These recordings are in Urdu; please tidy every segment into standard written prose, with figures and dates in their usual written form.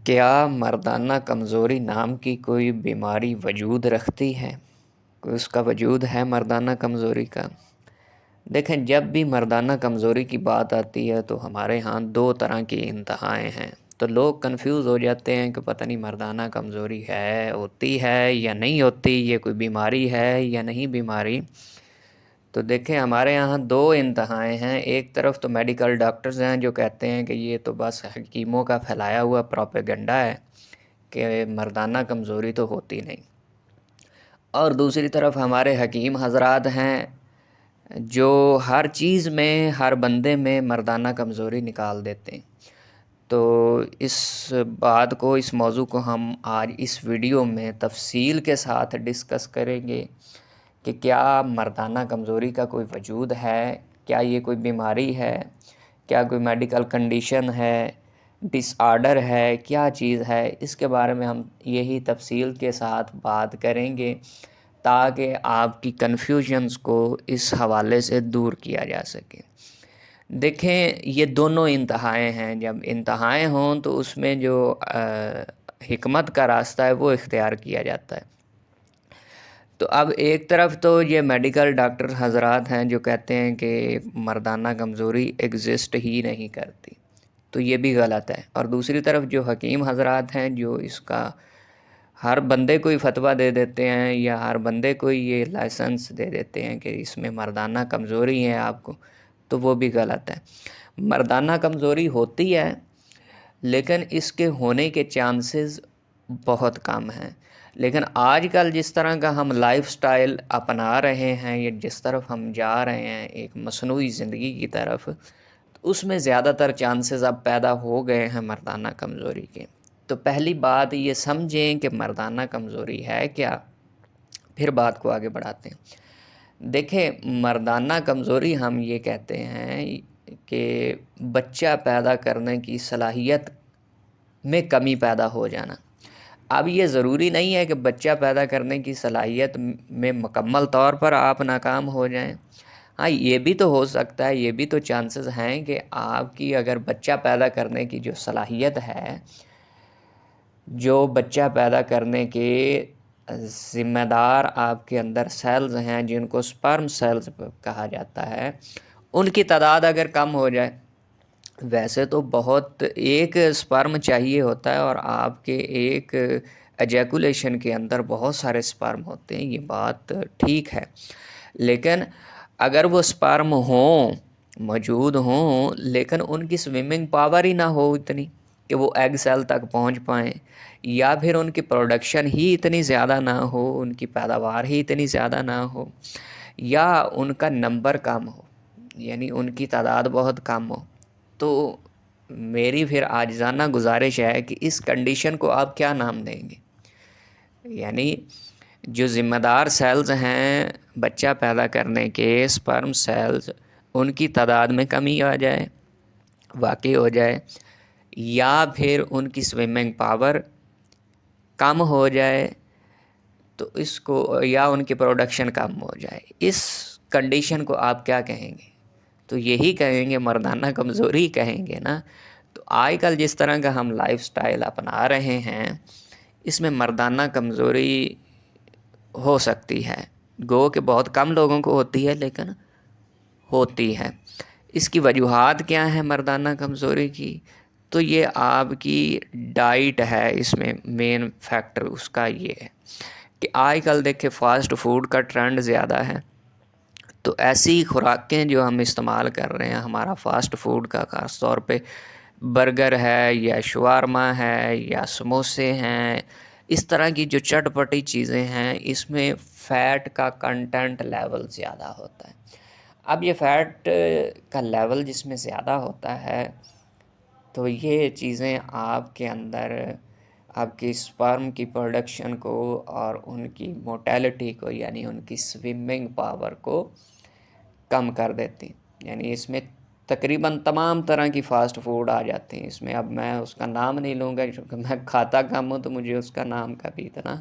کیا مردانہ کمزوری نام کی کوئی بیماری وجود رکھتی ہے؟ کوئی اس کا وجود ہے مردانہ کمزوری کا؟ دیکھیں، جب بھی مردانہ کمزوری کی بات آتی ہے تو ہمارے ہاں دو طرح کی انتہائیں ہیں، تو لوگ کنفیوز ہو جاتے ہیں کہ پتہ نہیں مردانہ کمزوری ہوتی ہے یا نہیں ہوتی، یہ کوئی بیماری ہے یا نہیں بیماری۔ تو دیکھیں، ہمارے یہاں دو انتہائیں ہیں۔ ایک طرف تو میڈیکل ڈاکٹرز ہیں جو کہتے ہیں کہ یہ تو بس حکیموں کا پھیلایا ہوا پروپیگنڈا ہے کہ مردانہ کمزوری تو ہوتی نہیں، اور دوسری طرف ہمارے حکیم حضرات ہیں جو ہر چیز میں، ہر بندے میں مردانہ کمزوری نکال دیتے ہیں۔ تو اس بات کو، اس موضوع کو ہم آج اس ویڈیو میں تفصیل کے ساتھ ڈسکس کریں گے کہ کیا مردانہ کمزوری کا کوئی وجود ہے، کیا یہ کوئی بیماری ہے، کیا کوئی میڈیکل کنڈیشن ہے، ڈس آرڈر ہے، کیا چیز ہے۔ اس کے بارے میں ہم یہی تفصیل کے ساتھ بات کریں گے تاکہ آپ کی کنفیوژنز کو اس حوالے سے دور کیا جا سکے۔ دیکھیں، یہ دونوں انتہائیں ہیں۔ جب انتہائیں ہوں تو اس میں جو حکمت کا راستہ ہے وہ اختیار کیا جاتا ہے۔ تو اب ایک طرف تو یہ میڈیکل ڈاکٹر حضرات ہیں جو کہتے ہیں کہ مردانہ کمزوری ایگزسٹ ہی نہیں کرتی، تو یہ بھی غلط ہے۔ اور دوسری طرف جو حکیم حضرات ہیں جو اس کا ہر بندے کو ہی فتویٰ دے دیتے ہیں یا ہر بندے کو ہی یہ لائسنس دے دیتے ہیں کہ اس میں مردانہ کمزوری ہے آپ کو، تو وہ بھی غلط ہے۔ مردانہ کمزوری ہوتی ہے، لیکن اس کے ہونے کے چانسز بہت کم ہیں۔ لیکن آج کل جس طرح کا ہم لائف سٹائل اپنا رہے ہیں یا جس طرف ہم جا رہے ہیں ایک مصنوعی زندگی کی طرف، اس میں زیادہ تر چانسز اب پیدا ہو گئے ہیں مردانہ کمزوری کے۔ تو پہلی بات یہ سمجھیں کہ مردانہ کمزوری ہے کیا، پھر بات کو آگے بڑھاتے ہیں۔ دیکھیں، مردانہ کمزوری ہم یہ کہتے ہیں کہ بچہ پیدا کرنے کی صلاحیت میں کمی پیدا ہو جانا۔ اب یہ ضروری نہیں ہے کہ بچہ پیدا کرنے کی صلاحیت میں مکمل طور پر آپ ناکام ہو جائیں۔ ہاں، یہ بھی تو ہو سکتا ہے، یہ بھی تو چانسز ہیں کہ آپ کی اگر بچہ پیدا کرنے کی جو صلاحیت ہے، جو بچہ پیدا کرنے کے ذمہ دار آپ کے اندر سیلز ہیں جن کو سپرم سیلز کہا جاتا ہے، ان کی تعداد اگر کم ہو جائے، ویسے تو بہت ایک سپرم چاہیے ہوتا ہے اور آپ کے ایک ایجیکولیشن کے اندر بہت سارے سپرم ہوتے ہیں، یہ بات ٹھیک ہے۔ لیکن اگر وہ سپرم موجود ہوں لیکن ان کی سوئمنگ پاور ہی نہ ہو اتنی کہ وہ ایگ سیل تک پہنچ پائیں، یا پھر ان کی پروڈکشن ہی اتنی زیادہ نہ ہو، ان کی پیداوار ہی اتنی زیادہ نہ ہو، یا ان کا نمبر کم ہو، یعنی ان کی تعداد بہت کم ہو، تو میری پھر عاجزانہ گزارش ہے کہ اس کنڈیشن کو آپ کیا نام دیں گے؟ یعنی جو ذمہ دار سیلز ہیں بچہ پیدا کرنے کے، سپرم سیلز، ان کی تعداد میں کمی آ جائے، واقع ہو جائے، یا پھر ان کی سوئمنگ پاور کم ہو جائے، تو اس کو، یا ان کی پروڈکشن کم ہو جائے، اس کنڈیشن کو آپ کیا کہیں گے؟ تو یہی کہیں گے، مردانہ کمزوری کہیں گے نا۔ تو آج کل جس طرح کا ہم لائف سٹائل اپنا رہے ہیں، اس میں مردانہ کمزوری ہو سکتی ہے، گو کہ بہت کم لوگوں کو ہوتی ہے لیکن ہوتی ہے۔ اس کی وجوہات کیا ہیں مردانہ کمزوری کی؟ تو یہ آپ کی ڈائٹ ہے، اس میں مین فیکٹر اس کا یہ ہے کہ آج کل دیکھیں فاسٹ فوڈ کا ٹرینڈ زیادہ ہے، تو ایسی خوراکیں جو ہم استعمال کر رہے ہیں، ہمارا فاسٹ فوڈ کا خاص طور پہ برگر ہے یا شوارما ہے یا سموسے ہیں، اس طرح کی جو چٹ پٹی چیزیں ہیں، اس میں فیٹ کا کنٹینٹ لیول زیادہ ہوتا ہے۔ اب یہ فیٹ کا لیول جس میں زیادہ ہوتا ہے تو یہ چیزیں آپ کے اندر آپ کی سپرم کی پروڈکشن کو اور ان کی موٹیلٹی کو، یعنی ان کی سوئمنگ پاور کو کم کر دیتی۔ یعنی اس میں تقریباً تمام طرح کی فاسٹ فوڈ آ جاتی ہیں۔ اس میں اب میں اس کا نام نہیں لوں گا کیونکہ میں کھاتا کم ہوں، تو مجھے اس کا نام کا بھی اتنا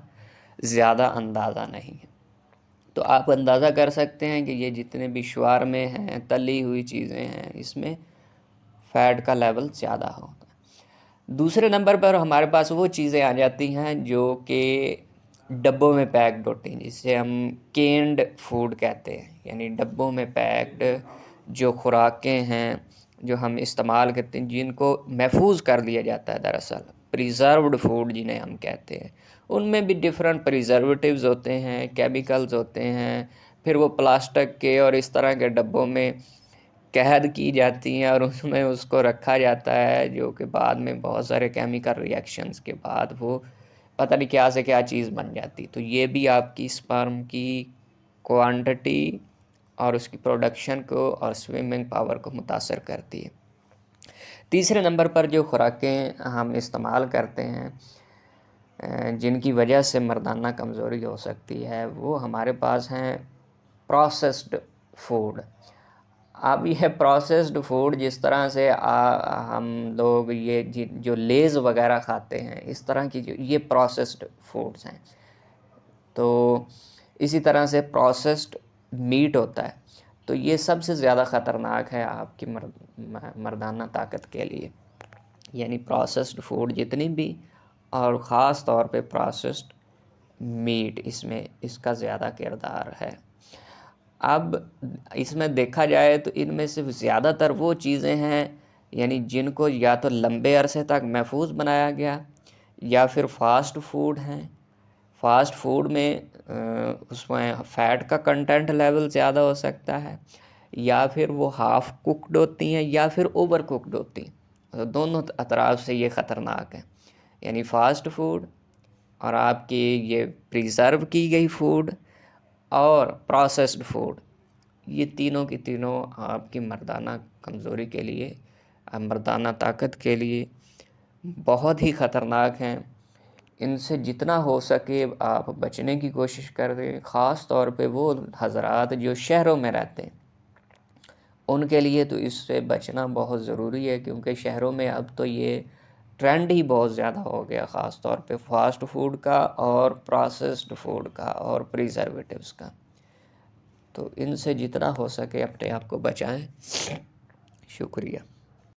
زیادہ اندازہ نہیں ہے۔ تو آپ اندازہ کر سکتے ہیں کہ یہ جتنے بھی شوارمے ہیں، تلی ہوئی چیزیں ہیں، اس میں فیٹ کا لیول زیادہ ہوتا ہے۔ دوسرے نمبر پر ہمارے پاس وہ چیزیں آ جاتی ہیں جو کہ ڈبوں میں پیکڈ ہوتی ہیں، جسے ہم کینڈ فوڈ کہتے ہیں، یعنی ڈبوں میں پیکڈ جو خوراکیں ہیں جو ہم استعمال کرتے ہیں، جن کو محفوظ کر لیا جاتا ہے، دراصل پریزروڈ فوڈ جنہیں ہم کہتے ہیں، ان میں بھی ڈفرینٹ پریزرویٹیوز ہوتے ہیں، کیمیکلز ہوتے ہیں، پھر وہ پلاسٹک کے اور اس طرح کے ڈبوں میں قید کی جاتی ہیں اور اس میں اس کو رکھا جاتا ہے، جو کہ بعد میں بہت سارے کیمیکل ریئیکشنز کے بعد وہ پتہ نہیں کیا سے کیا چیز بن جاتی. تو یہ بھی آپ کی سپرم کی کوانٹٹی اور اس کی پروڈکشن کو اور سوئمنگ پاور کو متاثر کرتی ہے. تیسرے نمبر پر جو خوراکیں ہم استعمال کرتے ہیں جن کی وجہ سے مردانہ کمزوری ہو سکتی ہے، وہ ہمارے پاس ہیں پروسیسڈ فوڈ. اب یہ پروسیسڈ فوڈ جس طرح سے ہم لوگ یہ جو لیز وغیرہ کھاتے ہیں، اس طرح کی جو یہ پروسیسڈ فوڈز ہیں. تو اسی طرح سے پروسیسڈ میٹ ہوتا ہے، تو یہ سب سے زیادہ خطرناک ہے آپ کی مردانہ طاقت کے لیے. یعنی پروسیسڈ فوڈ جتنی بھی، اور خاص طور پہ پروسیسڈ میٹ، اس کا زیادہ کردار ہے. اب اس میں دیکھا جائے تو ان میں سے زیادہ تر وہ چیزیں ہیں یعنی جن کو یا تو لمبے عرصے تک محفوظ بنایا گیا، یا پھر فاسٹ فوڈ ہیں. فاسٹ فوڈ میں اس میں فیٹ کا کنٹینٹ لیول زیادہ ہو سکتا ہے، یا پھر وہ ہاف کوکڈ ہوتی ہیں یا پھر اوور کوکڈ ہوتی ہیں. دونوں اطراف سے یہ خطرناک ہے. یعنی فاسٹ فوڈ اور آپ کی یہ پریزرو کی گئی فوڈ اور پروسیسڈ فوڈ، یہ تینوں کی تینوں آپ کی مردانہ کمزوری کے لیے، مردانہ طاقت کے لیے بہت ہی خطرناک ہیں. ان سے جتنا ہو سکے آپ بچنے کی کوشش کر دیں. خاص طور پہ وہ حضرات جو شہروں میں رہتے ہیں، ان کے لیے تو اس سے بچنا بہت ضروری ہے، کیونکہ شہروں میں اب تو یہ ٹرینڈ ہی بہت زیادہ ہو گیا، خاص طور پہ فاسٹ فوڈ کا اور پروسیسڈ فوڈ کا اور پریزرویٹیوز کا. تو ان سے جتنا ہو سکے اپنے آپ کو بچائیں. شکریہ.